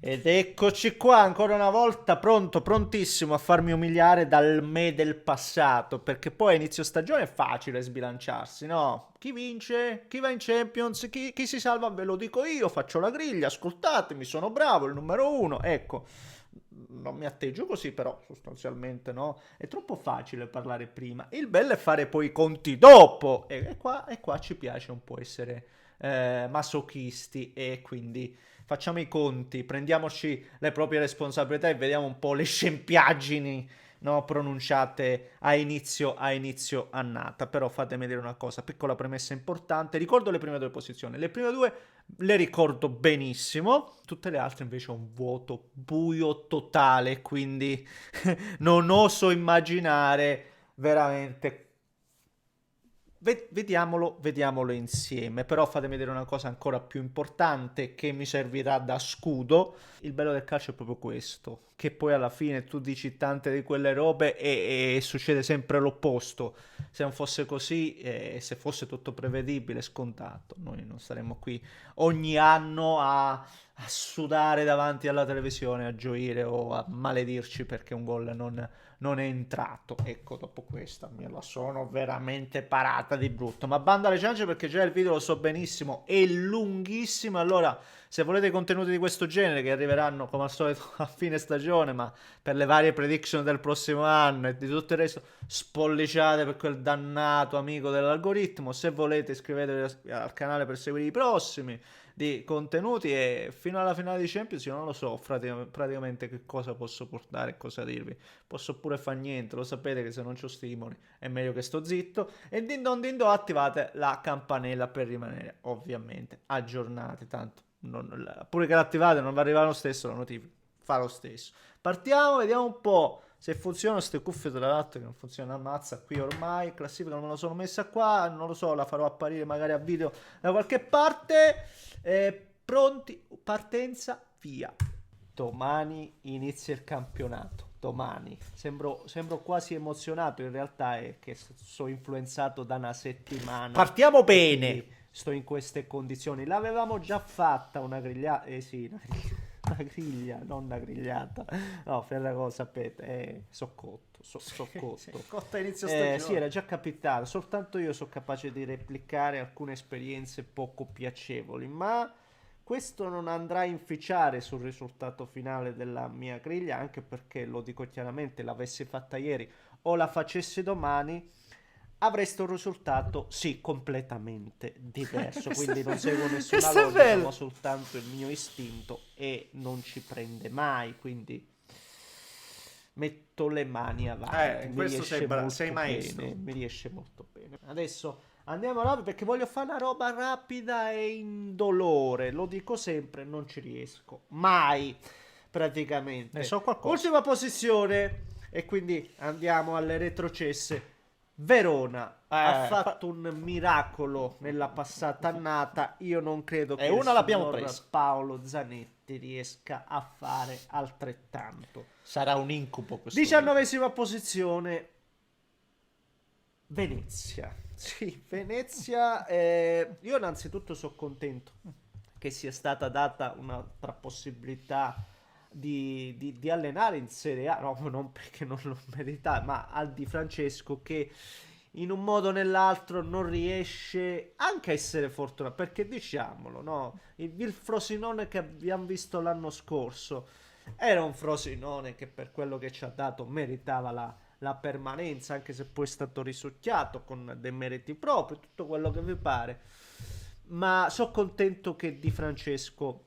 Ed eccoci qua ancora una volta, pronto, prontissimo a farmi umiliare dal me del passato, perché poi a inizio stagione è facile sbilanciarsi, no? Chi vince? Chi va in Champions? Chi si salva? Ve lo dico io, faccio la griglia, ascoltatemi, sono bravo, il numero uno, ecco. Non mi atteggio così, però sostanzialmente no. È troppo facile parlare prima. Il bello è fare poi i conti dopo. E qua ci piace un po' essere masochisti e quindi facciamo i conti, prendiamoci le proprie responsabilità e vediamo un po' le scempiaggini, no, pronunciate a inizio annata. Però fatemi dire una cosa, piccola premessa importante, ricordo le prime due posizioni, le prime due le ricordo benissimo, tutte le altre invece ho un vuoto buio totale, quindi non oso immaginare veramente. Vediamolo insieme, però fatemi vedere una cosa ancora più importante che mi servirà da scudo. Il bello del calcio è proprio questo, che poi alla fine tu dici tante di quelle robe e succede sempre l'opposto. Se non fosse così, se fosse tutto prevedibile, scontato, noi non saremmo qui ogni anno a sudare davanti alla televisione, a gioire o a maledirci perché un gol non è entrato. Ecco, dopo questa me la sono veramente parata di brutto. Ma bando alle ciance perché già il video lo so benissimo, è lunghissimo. Allora, se volete contenuti di questo genere che arriveranno come al solito a fine stagione, ma per le varie prediction del prossimo anno e di tutto il resto, spolliciate per quel dannato amico dell'algoritmo. Se volete iscrivetevi al canale per seguire i prossimi di contenuti e fino alla finale di Champions io non lo so praticamente che cosa posso portare e cosa dirvi. Posso pure fare niente, lo sapete che se non c'ho stimoli è meglio che sto zitto. E din don attivate la campanella per rimanere ovviamente aggiornati, tanto pure che l'attivate non vi arriva lo stesso la notifica, fa lo stesso. Partiamo, vediamo un po' se funzionano queste cuffie tra l'altro che non funzionano ammazza qui ormai, classifica non me la sono messa qua, non lo so, la farò apparire magari a video da qualche parte. Pronti, partenza, via. Domani inizia il campionato. Domani sembro quasi emozionato. In realtà è che sono influenzato da una settimana. Partiamo bene. Sto in queste condizioni. L'avevamo già fatta una grigliata. Sì, una griglia, non una grigliata. No, Ferragosto, sapete, so cotto. So cotto. Cotta inizio stagione. Sì, era già capitato. Soltanto io sono capace di replicare alcune esperienze poco piacevoli. Ma questo non andrà a inficiare sul risultato finale della mia griglia, anche perché, lo dico chiaramente, l'avessi fatta ieri o la facessi domani, avreste un risultato, sì, completamente diverso. Quindi non seguo nessuna Questo è logica, bello. ma soltanto il mio istinto e non ci prende mai. Quindi metto le mani avanti. In Mi questo riesce sei molto maestro. bene. Mi riesce molto bene. Adesso andiamo avanti perché voglio fare una roba rapida e indolore. Lo dico sempre, non ci riesco mai praticamente. Ne so qualcosa. Ultima posizione e quindi andiamo alle retrocesse. Verona ha fatto un miracolo nella passata annata. Io non credo che E il una l'abbiamo signor presa. Paolo Zanetti riesca a fare altrettanto. Sarà un incubo questo. 19esima posizione, Venezia. Sì, Venezia. Io innanzitutto sono contento che sia stata data un'altra possibilità di allenare in Serie A. No, non perché non lo merita, ma al Di Francesco che in un modo o nell'altro non riesce anche a essere fortunato. Perché diciamolo, no? Il Frosinone che abbiamo visto l'anno scorso era un Frosinone che per quello che ci ha dato meritava la permanenza, anche se poi è stato risucchiato con dei meriti propri, tutto quello che vi pare. Ma sono contento che Di Francesco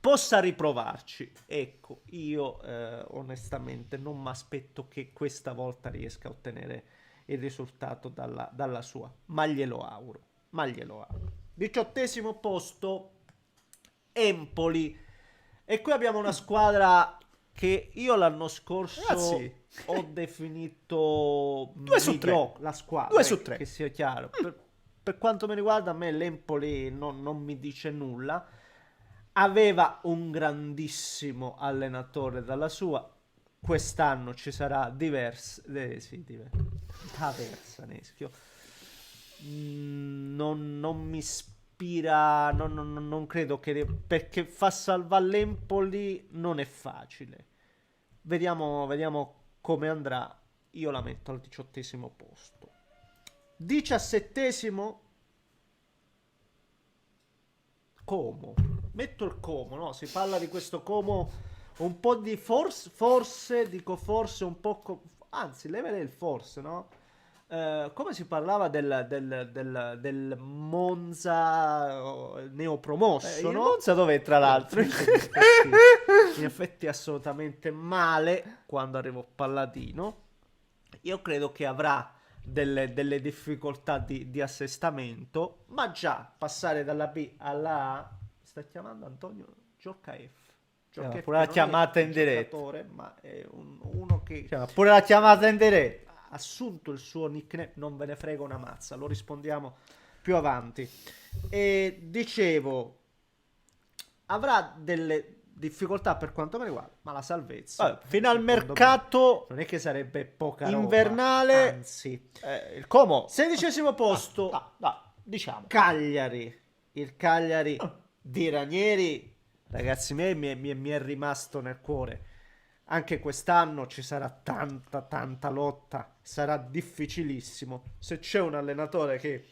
possa riprovarci. Ecco, io onestamente non mi aspetto che questa volta riesca a ottenere il risultato dalla sua, ma glielo auguro. 18esimo posto, Empoli. E qui abbiamo una squadra che io l'anno scorso Ragazzi, ho definito 2 su 3. la squadra, 2 su 3. che sia chiaro. Per quanto mi riguarda, a me l'Empoli non mi dice nulla. Aveva un grandissimo allenatore dalla sua. Quest'anno ci sarà Taversa Neschio. Non mi ispira, non credo che, perché fa salvare l'Empoli non è facile. Vediamo come andrà. Io la metto al 18° posto. 17° Como. Metto il Como, no? Si parla di questo Como un po' di forse dico forse un po', anzi, levere il forse, no? Come si parlava del Monza neopromosso, Il no? Monza dov'è, tra l'altro? In effetti assolutamente male quando arrivo Palladino. Io credo che avrà delle difficoltà di assestamento, ma già passare dalla B alla A, sta chiamando Antonio Giorcaef. Giorcaef Pure la che non è chiamata un in diretta. giocatore, ma è uno che Pure la chiamata in diretta. ha assunto il suo nickname, non ve ne frega una mazza, lo rispondiamo più avanti. E dicevo, avrà delle difficoltà per quanto mi riguarda, ma la salvezza Vabbè, fino al secondo mercato me non è che sarebbe poca invernale, roba, anzi. il Como 16° posto, diciamo Cagliari. Il Cagliari di Ranieri, ragazzi miei, mi è rimasto nel cuore. Anche quest'anno ci sarà tanta lotta, sarà difficilissimo. Se c'è un allenatore che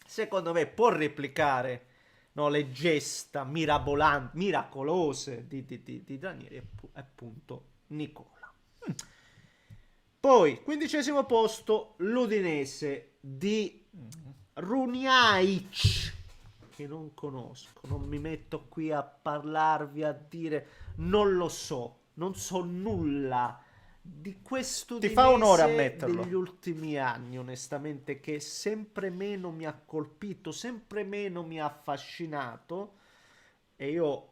secondo me può replicare, no, le gesta mirabolanti, miracolose di Ranieri, è appunto Nicola. Poi 15° posto, l'Udinese di Runjaic, che non conosco, non mi metto qui a parlarvi, a dire, non lo so, non so nulla di questo Ti fa onore Udinese ammetterlo. degli ultimi anni, onestamente, che sempre meno mi ha colpito, sempre meno mi ha affascinato, e io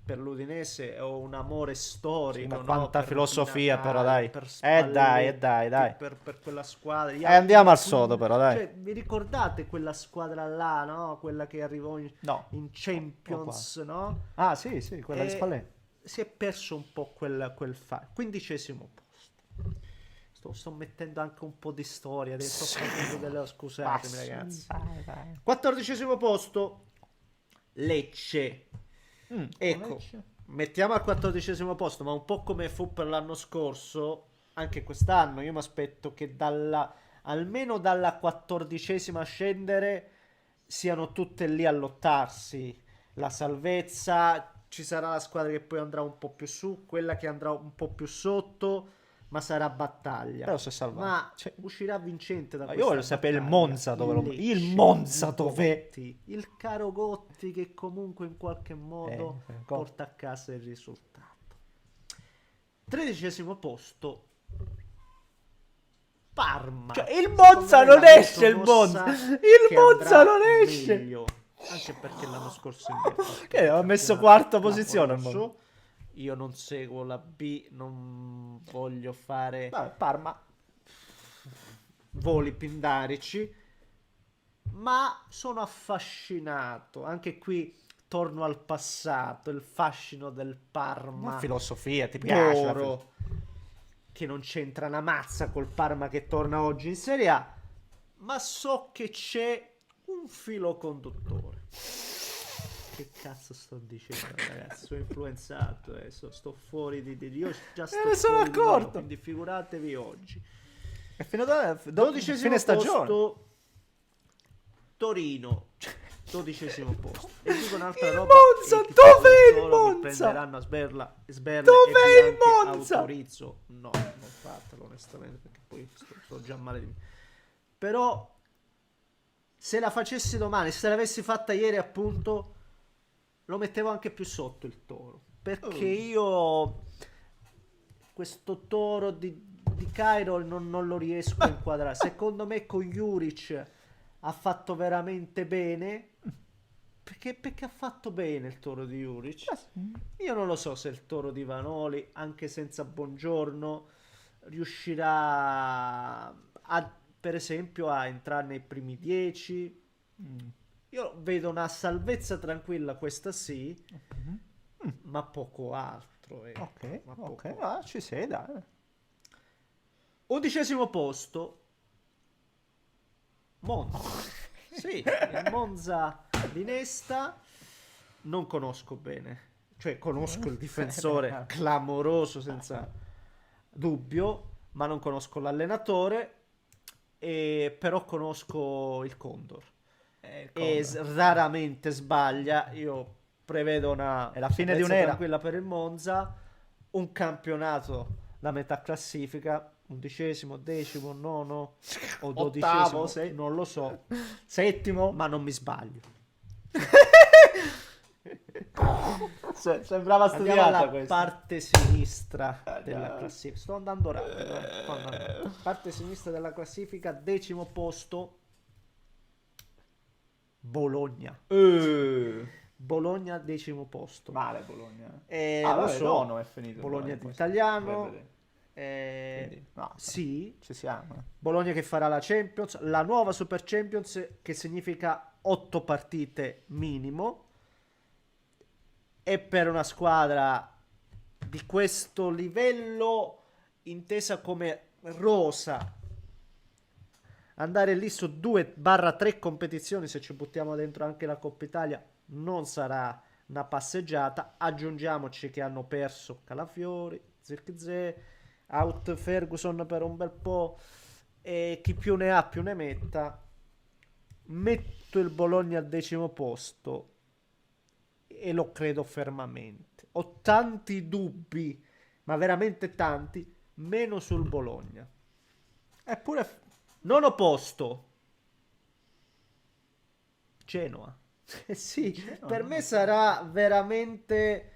per l'Udinese ho un amore storico, ma no? quanta Per filosofia, Natale, però, dai. per Dai, Spalletti, dai. per quella squadra. Andiamo al sodo, però, dai. Cioè, vi ricordate quella squadra là, no? Quella che arrivò in No. Champions, no? Ah, sì, quella di E Spalletti. si è perso un po' quel 15° posto. Sto mettendo anche un po' di storia dentro. Sto facendo delle... Scusatemi, ragazzi. Vai. 14° posto, Lecce. Ecco, Lecce. mettiamo al 14° posto, ma un po' come fu per l'anno scorso, anche quest'anno io mi aspetto che almeno dalla 14ª a scendere siano tutte lì a lottarsi la salvezza. Ci sarà la squadra che poi andrà un po' più su, quella che andrà un po' più sotto, ma sarà battaglia. Però si è salvato. Ma uscirà vincente da Ma questa io voglio sapere il battaglia. Monza dove lo... Lecce, Il Monza dov'è? Gotti, il caro Gotti che comunque in qualche modo porta a casa il risultato. 13° posto, Parma. Cioè, il Monza non esce, il Monza. Il Monza non esce. Meglio, anche perché l'anno scorso in B Che ha messo quarta posizione al clamoroso. Monza. Io non seguo la B, non voglio fare Vabbè, Parma. voli pindarici, ma sono affascinato. Anche qui torno al passato, il fascino del Parma. La filosofia, ti piace? D'oro, che non c'entra una mazza col Parma che torna oggi in Serie A, ma so che c'è un filo conduttore. Che cazzo sto dicendo, ragazzi? Sono influenzato, sto fuori io già sto ne sono fuori di loro, accorto. quindi figuratevi oggi. E fino da 12° fine stagione. posto, Torino. 12° posto. E dico un'altra Il roba. Monza, e i dov'è il tifosi loro mi Monza? prenderanno a sberla Dov'è e il vi anche Monza? autorizzo. No, non fatelo onestamente, perché poi sto già male di me. Però se la facessi domani, se l'avessi fatta ieri appunto, lo mettevo anche più sotto il Toro, perché io questo Toro di Cairo non lo riesco a inquadrare. Secondo me con Juric ha fatto veramente bene, perché ha fatto bene il Toro di Juric. Io non lo so se il Toro di Vanoli, anche senza Buongiorno, riuscirà per esempio a entrare nei primi 10. Io vedo una salvezza tranquilla, questa sì, ma poco altro. Ok, ma poco ok, ah, ci sei, dai. 11° posto, Monza. Sì, il Monza L'Inesta non conosco bene, cioè conosco il difensore clamoroso senza dubbio, ma non conosco l'allenatore, però conosco il Condor. E raramente sbaglia. Io prevedo È la fine di salvezza un'era. tranquilla per il Monza, un campionato da metà classifica, 11°, 10°, nono o 12°, non lo so, Settimo. ma non mi sbaglio. Sembrava Andiamo studiata alla questa. parte sinistra della classifica. Sto andando rapido. Parte sinistra della classifica, 10° posto. Bologna. Bologna 10° posto. Male Bologna. Lo vabbè, so. nono è finito. Bologna poi, d'italiano. Quindi, no, Sì. ci siamo. Bologna che farà la Champions, la nuova Super Champions, che significa 8 partite minimo. E per una squadra di questo livello, intesa come rosa, andare lì su 2-3 competizioni, se ci buttiamo dentro anche la Coppa Italia, non sarà una passeggiata. Aggiungiamoci che hanno perso Calafiori, Zirkzee, out Ferguson per un bel po', e chi più ne ha più ne metta. Metto il Bologna al 10° posto e lo credo fermamente. Ho tanti dubbi, ma veramente tanti, meno sul Bologna. Eppure Nono posto, Genoa. Sì, per me sarà veramente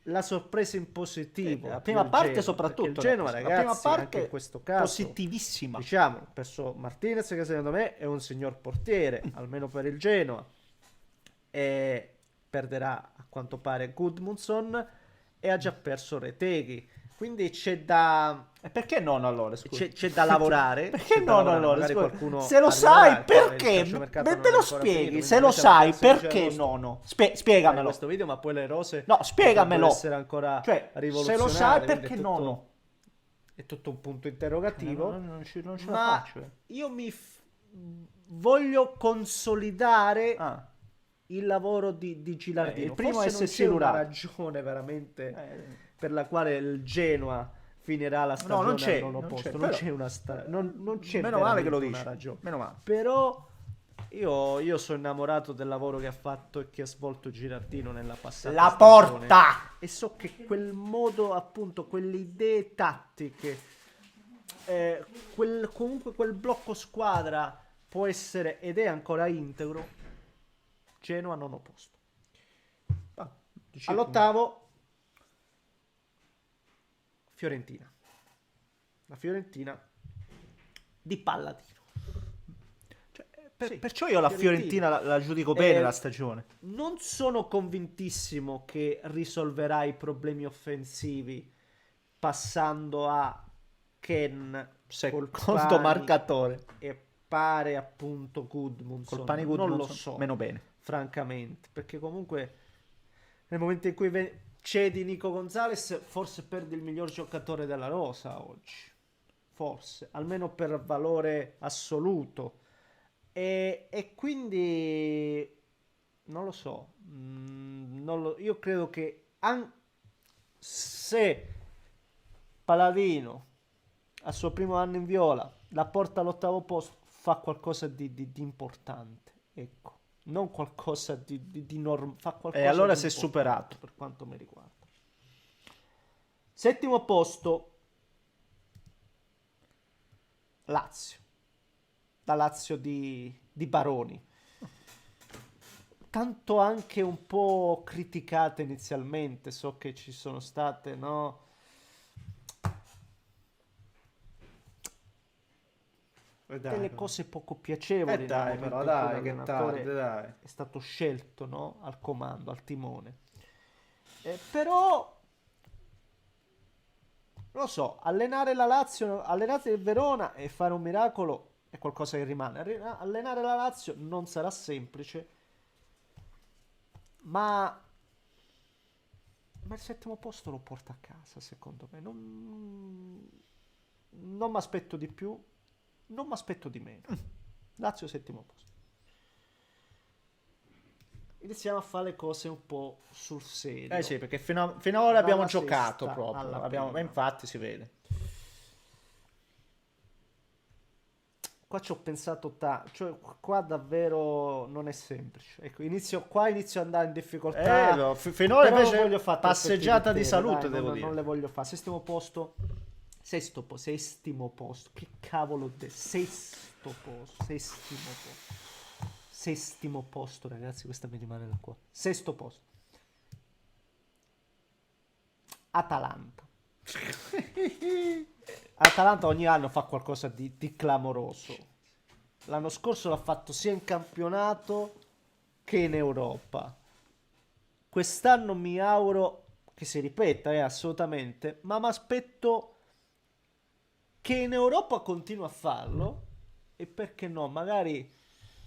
la sorpresa in positivo. la prima del parte Genoa, soprattutto, perché il Genoa, la ragazzi, prima parte anche in questo caso, positivissima. diciamo, ha perso Martinez, che secondo me è un signor portiere, almeno per il Genoa, e perderà a quanto pare Gudmundsson e ha già perso Retegui. Quindi c'è da... E perché nono allora, scusa? C'è da lavorare. Perché c'è da nono lavorare, allora? magari Scusa. qualcuno Se lo arriverà, sai il perché? calciomercato non Me è lo ancora spieghi, finito, se quindi lo noi siamo sai al 16 perché agosto. nono? Fare Spiegamelo. questo video, ma poi le rose No, spiegamelo. potrebbero essere ancora Cioè, se rivoluzionarie, lo sai quindi perché è tutto- nono? È tutto un punto interrogativo. Non ce la Ma faccio. io voglio consolidare Ah, il lavoro di Gilardino. il primo Forse è non essersi c'è una ilurato. ragione veramente per la quale il Genoa finirà la No, stagione non c'è, al nono non posto. c'è, Non però- c'è una non c'è Meno male che lo veramente dici. una ragione. Meno male. Però io sono innamorato del lavoro che ha fatto e che ha svolto Girardino nella passata La stagione. porta! E so che quel modo, appunto, quelle idee tattiche, comunque quel blocco squadra può essere ed è ancora integro. Genoa nono posto. All'8° Fiorentina. La Fiorentina di Palladino. Sì, Perciò io la Fiorentina la giudico bene la stagione. Non sono convintissimo che risolverà i problemi offensivi passando a Ken Secondo Colpani marcatore. e pare appunto Gudmundsson. Colpani Non lo Gudmundsson, so, meno bene. francamente, perché comunque nel momento in cui cedi Nico Gonzalez, forse perdi il miglior giocatore della rosa oggi. Forse, almeno per valore assoluto. E quindi non lo so. Io credo che se Paladino al suo primo anno in viola la porta all'8° posto, fa qualcosa di importante. Ecco. Non qualcosa di normale, fa qualcosa E allora di si è importante superato. per quanto mi riguarda. 7° posto, Lazio. La Lazio di Baroni. Tanto anche un po' criticata inizialmente, so che ci sono state, no? Delle cose poco piacevoli. Dai, nel però, momento in cui dai, che l'allenatore tardi, dai. è stato scelto, no? Al comando, al timone. Però non lo so, allenare la Lazio, allenare il Verona e fare un miracolo è qualcosa che rimane. Allenare la Lazio non sarà semplice, ma il 7° posto lo porta a casa, secondo me. Non mi aspetto di più, non mi aspetto di meno. Lazio 7° posto. iniziamo a fare le cose un po' sul serio. Sì, perché fino ad ora abbiamo Dalla giocato sesta proprio. alla Ma prima. infatti si vede. Qua ci ho pensato cioè qua davvero non è semplice. Ecco, qua inizio ad andare in difficoltà. No, finora però invece non voglio fare passeggiata di troppe salute, dai, devo non, dire. non le voglio fare. Sestimo posto. Sestimo posto. Che cavolo sesto posto. Sestimo posto, ragazzi, questa mi rimane da qua. Sesto posto. Atalanta. Atalanta ogni anno fa qualcosa di clamoroso. L'anno scorso l'ha fatto sia in campionato che in Europa. Quest'anno mi auguro che si ripeta, assolutamente, ma mi aspetto che in Europa continui a farlo e perché no, magari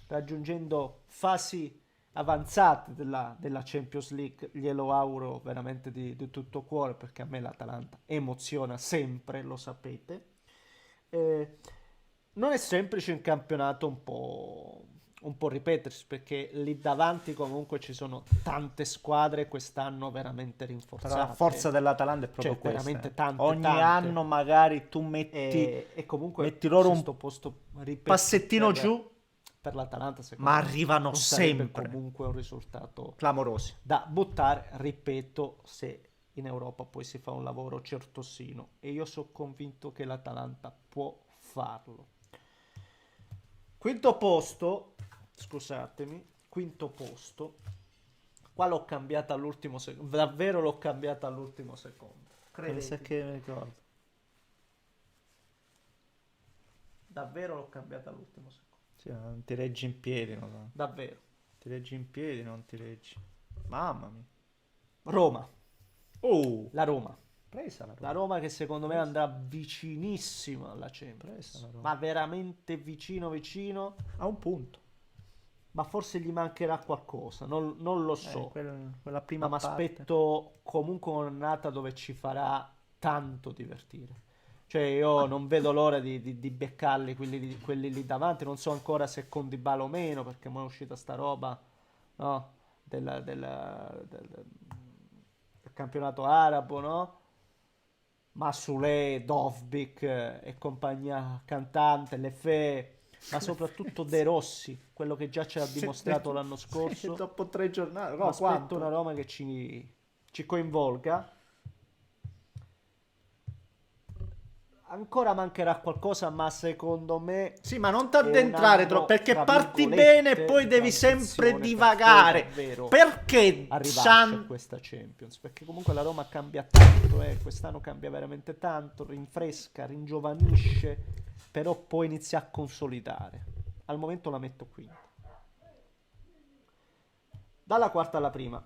raggiungendo fasi avanzate della Champions League, glielo auguro veramente di tutto cuore, perché a me l'Atalanta emoziona sempre, lo sapete. Non è semplice in campionato un po' ripetersi, perché lì davanti comunque ci sono tante squadre quest'anno veramente rinforzate. Però la forza dell'Atalanta è proprio Cioè, questa. veramente tante, Ogni tante. anno magari tu metti E comunque metti loro un sesto posto, ripeto, passettino giù, per l'Atalanta, secondo ma me arrivano non sarebbe sempre comunque un risultato clamorosi. da buttare, ripeto, se in Europa poi si fa un lavoro certosino, e io sono convinto che l'Atalanta può farlo. Quinto posto, scusatemi, quinto posto, qua l'ho cambiata all'ultimo secondo, davvero l'ho cambiata all'ultimo secondo. Pensa che mi ricordo. Davvero l'ho cambiata all'ultimo secondo. Sì, non ti reggi in piedi, no? Davvero. Ti reggi in piedi, non ti reggi. Mamma mia. Roma. La Roma. Presa la Roma. La Roma che secondo me andrà vicinissima alla Champions. Ma veramente vicino. A un punto. Ma forse gli mancherà qualcosa, non lo so. Quella prima ma mi aspetto comunque un'annata dove ci farà tanto divertire. Cioè io non vedo l'ora di beccarli quelli lì davanti. Non so ancora se con Dybala o meno, perché mo è uscita sta roba, no? Del campionato arabo, no? Masule, Dovbik e compagnia cantante, Lefebvre, ma soprattutto De Rossi, quello che già ci ha dimostrato l'anno scorso. Dopo 3 giornate, no, aspetto una Roma che ci coinvolga. Ancora mancherà qualcosa, ma secondo me sì, ma non ti addentrare troppo, perché parti virgolette, bene e poi devi sempre transizione divagare. Perché arrivarci a questa Champions? Perché comunque la Roma cambia tanto, quest'anno cambia veramente tanto, rinfresca, ringiovanisce, però poi inizia a consolidare. Al momento la metto quinta. Dalla quarta alla prima,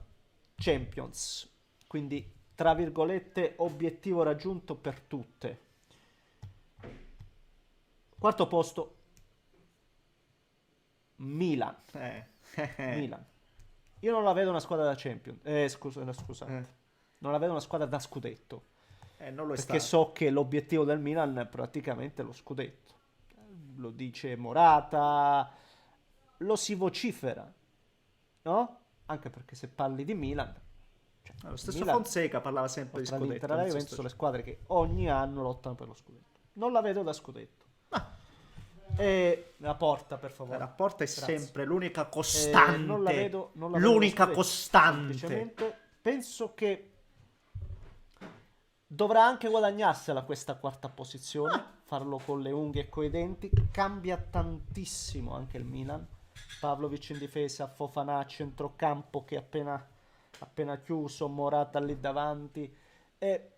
Champions, quindi tra virgolette obiettivo raggiunto per tutte. Quarto posto, Milan. Milan. Io non la vedo una squadra da Champions. Scusate. Non la vedo una squadra da scudetto. Non lo è perché stato. so che l'obiettivo del Milan è praticamente lo scudetto. Lo dice Morata, lo si vocifera, no? Anche perché se parli di Milan, cioè, Lo stesso Milan, Fonseca parlava sempre di scudetto. L'Inter e la Juventus sono le squadre che ogni anno lottano per lo scudetto. Non la vedo da scudetto. E la Porta, per favore. La Porta è Grazie. sempre l'unica costante. Non la vedo l'unica costante. Semplicemente penso che dovrà anche guadagnarsela questa quarta posizione, farlo con le unghie e coi denti. Cambia tantissimo anche il Milan. Pavlovic in difesa, Fofana a centrocampo che appena chiuso, Morata lì davanti e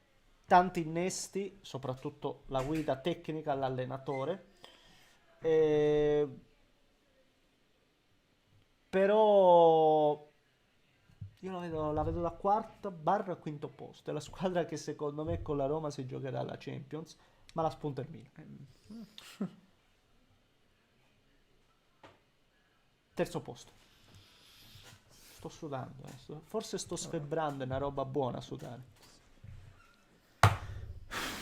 tanti innesti, soprattutto la guida tecnica all'allenatore. Però io la vedo da quarta barra quinto posto. È la squadra che secondo me con la Roma si giocherà alla Champions, ma la spunta il Milan. Terzo posto. Sto sudando, forse sto sfebbrando, è una roba buona sudare.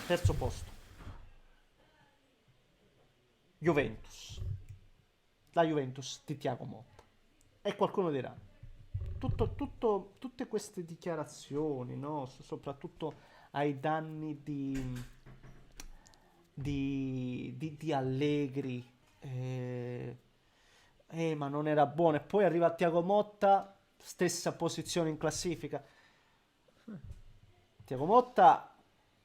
Terzo posto. Juventus. La Juventus di Thiago Motta. E qualcuno dirà, tutte queste dichiarazioni, no? Soprattutto ai danni di Allegri, ma non era buono. E poi arriva Thiago Motta, stessa posizione in classifica. Thiago Motta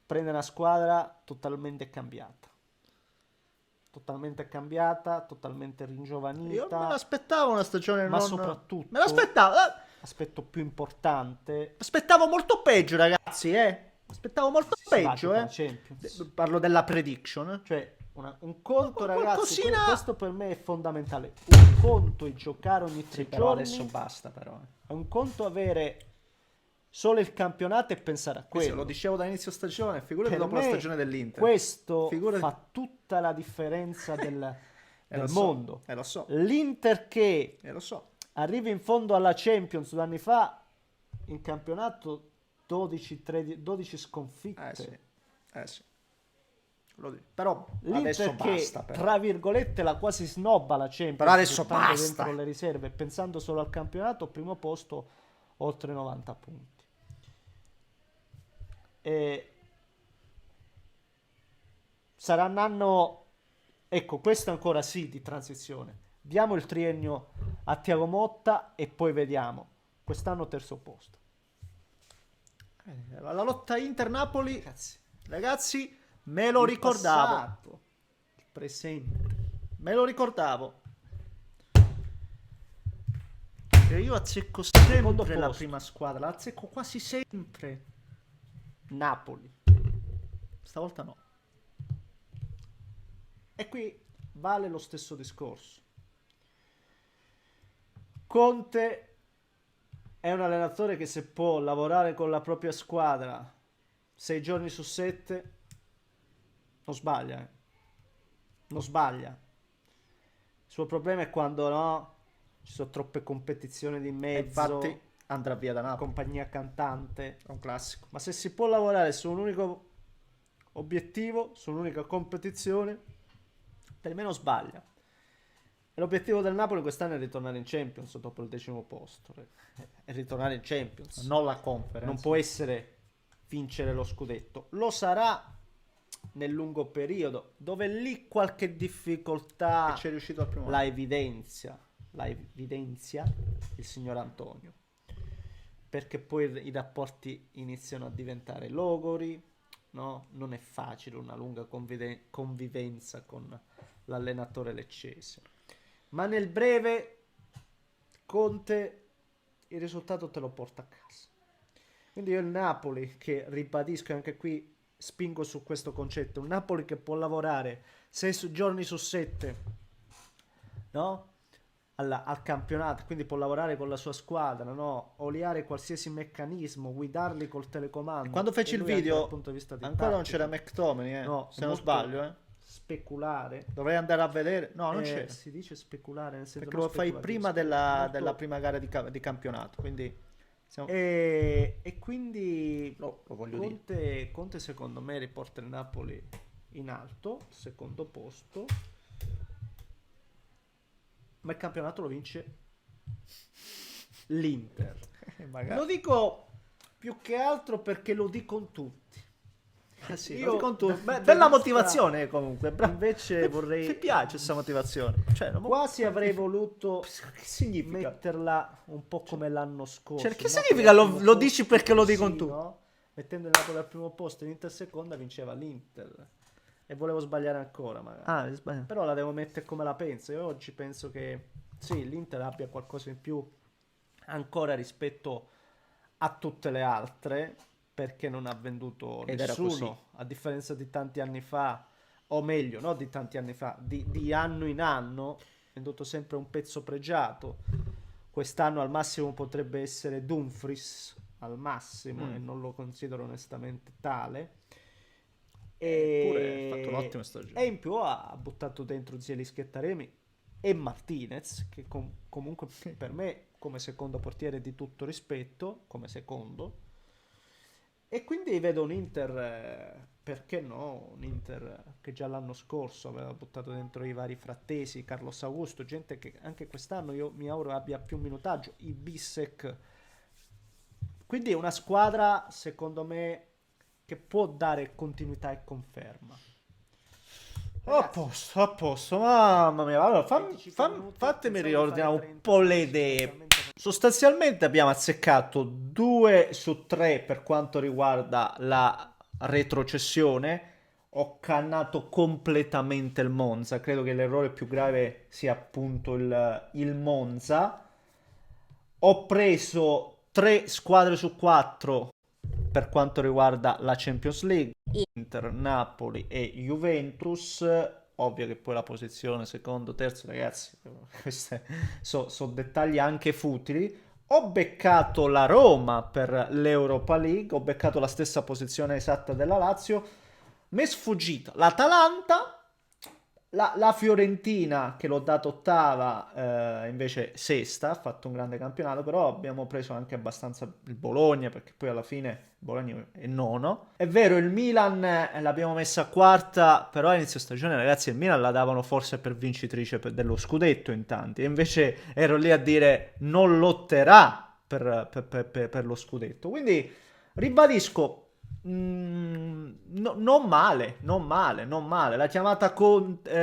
prende una squadra totalmente cambiata, totalmente Io me ringiovanita, l'aspettavo una stagione ma non... soprattutto, Me l'aspettavo. aspetto più importante, Aspettavo molto peggio, ragazzi, Aspettavo molto si va a peggio, giocare Champions. Parlo della prediction. Cioè, un conto, ragazzi, Qualcosina... questo per me è fondamentale. Un conto è giocare ogni tre Però giorni, adesso basta, però. è un conto avere solo il campionato e pensare a quello. Lo dicevo da inizio stagione, figurati Per dopo la me stagione dell'Inter. questo Figurati... fa tutta la differenza del lo so, mondo. lo so. L'Inter che Lo so. arriva in fondo alla Champions 2 anni fa, in campionato 12 sconfitte. Sì. Però L'Inter adesso che, basta. Però. tra virgolette, la quasi snobba la Champions, Però adesso buttando basta. dentro le riserve e pensando solo al campionato, primo posto, oltre 90 punti. E sarà un anno, ecco, questo ancora sì, di transizione. Diamo il triennio a Thiago Motta e poi vediamo. Quest'anno terzo posto. La lotta Inter-Napoli, ragazzi, me lo Il ricordavo. passato, il presente. Me lo ricordavo. E io azzecco sempre la prima squadra, la azzecco quasi sempre. Napoli. Stavolta no. E qui vale lo stesso discorso. Conte è un allenatore che se può lavorare con la propria squadra 6 giorni su 7, non sbaglia. Non sbaglia. Il suo problema è quando no, ci sono troppe competizioni di mezzo, Infatti andrà via da Napoli. compagnia cantante. È un classico. Ma se si può lavorare su un unico obiettivo, su un'unica competizione, per me non sbaglia. E l'obiettivo del Napoli quest'anno è ritornare in Champions dopo il 10° posto. È ritornare in Champions. Non la Conference. Non può essere vincere lo scudetto. Lo sarà nel lungo periodo, dove lì qualche difficoltà E c'è riuscito al primo anno. la evidenzia il signor Antonio. Perché poi i rapporti iniziano a diventare logori, no? Non è facile una lunga convivenza con l'allenatore leccese. Ma nel breve Conte il risultato te lo porta a casa. Quindi io il Napoli, che ribadisco anche qui, spingo su questo concetto, un Napoli che può lavorare 6 giorni su 7, no? Al campionato, quindi può lavorare con la sua squadra, no? Oliare qualsiasi meccanismo, guidarli col telecomando. Quando feci E il lui anche video dal punto di vista ancora non tattico, c'era McTominay, no, se non molto sbaglio, speculare. Dovrei andare a vedere. No, non c'era. Si dice speculare, nel senso Perché non lo fai speculativo, prima molto- della prima gara di campionato. Quindi E quindi lo voglio dire. Conte secondo me riporta il Napoli in alto, secondo posto, ma il campionato lo vince l'Inter. Magari. Lo dico più che altro perché lo dicono tutti. Ah, sì, Io, lo dico tu. dal punto Bella di vista- motivazione comunque. Bravo. Invece vorrei... Mi piace questa motivazione. Cioè, non Quasi avrei voluto Che significa? metterla un po' come l'anno scorso. Cioè, che il Napoli significa al lo primo dici posto, perché lo dicono sì, tu? no? Mettendo il Napoli al primo posto, l'Inter seconda, vinceva l'Inter. E volevo sbagliare ancora, magari. Ah, sbaglio. Però la devo mettere come la penso. Io oggi penso che sì, l'Inter abbia qualcosa in più ancora rispetto a tutte le altre, perché non ha venduto Ed era nessuno, a differenza di tanti anni fa, o meglio, non di tanti anni fa, di anno in anno, ha venduto sempre un pezzo pregiato. Quest'anno al massimo potrebbe essere Dumfries, al massimo, e non lo considero onestamente tale. Eppure ha fatto un'ottima stagione. E in più ha buttato dentro Zielinski e Taremi e Martinez, che comunque per me come secondo portiere di tutto rispetto, come secondo. E quindi vedo un Inter, perché no, un Inter che già l'anno scorso aveva buttato dentro i vari Frattesi, Carlos Augusto, gente che anche quest'anno io mi auguro abbia più minutaggio, i Bissek Quindi è una squadra, secondo me, che può dare continuità e conferma. A posto, mamma mia. Allora, fatemi riordinare un po' le idee. Sostanzialmente abbiamo azzeccato 2 su 3 per quanto riguarda la retrocessione. Ho cannato completamente il Monza. Credo che l'errore più grave sia appunto il Monza. Ho preso 3 squadre su 4 per quanto riguarda la Champions League, Inter, Napoli e Juventus. Ovvio che poi la posizione secondo, terzo, ragazzi, questi sono dettagli anche futili. Ho beccato la Roma per l'Europa League, ho beccato la stessa posizione esatta della Lazio. Mi è sfuggita l'Atalanta. La Fiorentina, che l'ho dato ottava, invece sesta, ha fatto un grande campionato, però abbiamo preso anche abbastanza il Bologna, perché poi alla fine il Bologna è nono. È vero, il Milan l'abbiamo messa quarta, però a inizio stagione, ragazzi, il Milan la davano forse per vincitrice dello scudetto in tanti, e invece ero lì a dire non lotterà per lo scudetto. Quindi ribadisco, non male, non male, non male. La chiamata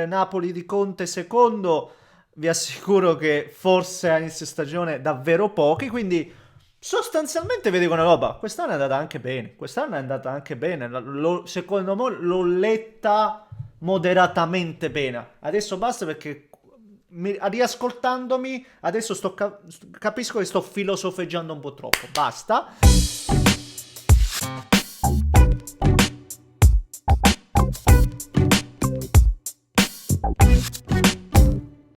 Napoli di Conte secondo, vi assicuro che forse a inizio stagione davvero pochi, quindi sostanzialmente vi dico una roba, quest'anno è andata anche bene, quest'anno è andata anche bene, secondo me l'ho letta moderatamente bene. Adesso basta, perché riascoltandomi adesso capisco che sto filosofeggiando un po' troppo, basta.